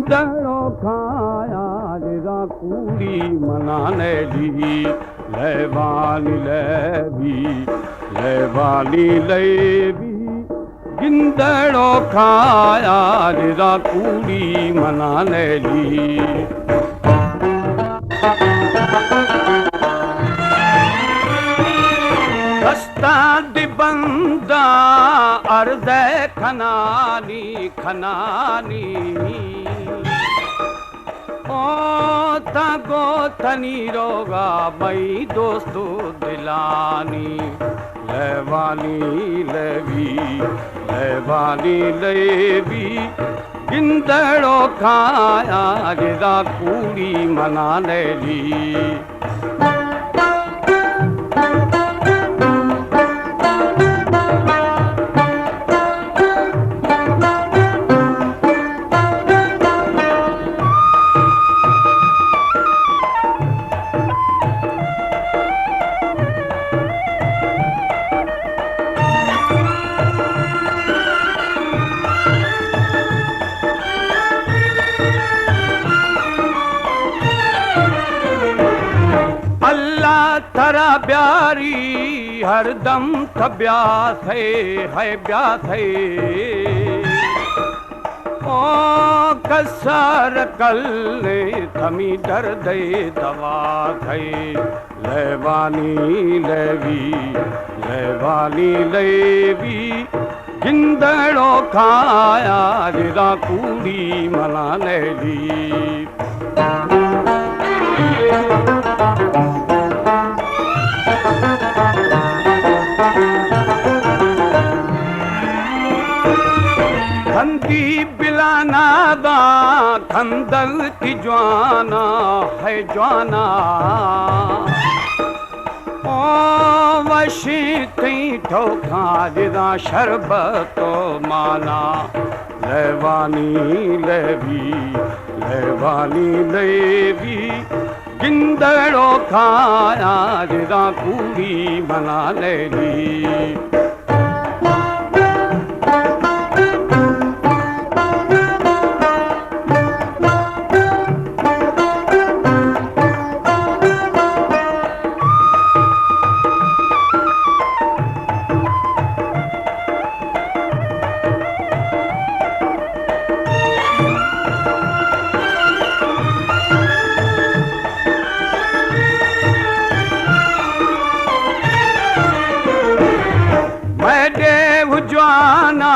गिंदड़ो खाया जरा कूड़ी मनाने ली लेवानी लेवी गिंदड़ो खाया जरा कूड़ी मनाने ली रस्ता दिबंदा अर्ज़ खनानी ओ तगो तनी रोगा मई दोस्तो दिलानी लेवी गिंदड़ो खाया जरा कूड़ी मनाने ली तरा प्यारी हरदम ब्यास है ब्यास ओ कसर कल ने थमी दर्द दवा थे लेवी गिंदड़ो खाया जरा कूड़ी मनाने ली खंदी बिलाना दा खंदल की जवाना है जवाना ओ वशी थी ठोखा जरा शरबतो माना लेवी गिंदड़ो खाया जरा कूड़ी मनाने ली जवाना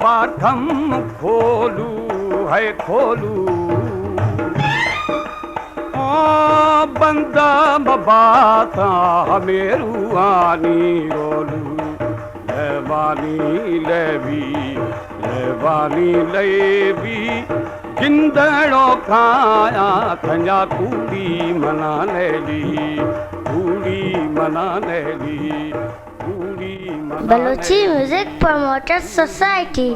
बाथम खोलू ओ बंदा बाता मेरू आनी रोलू लेवी गिंदड़ो खाया थंजा कूड़ी मनाने ली बलोची म्यूजिक प्रमोटर सोसाइटी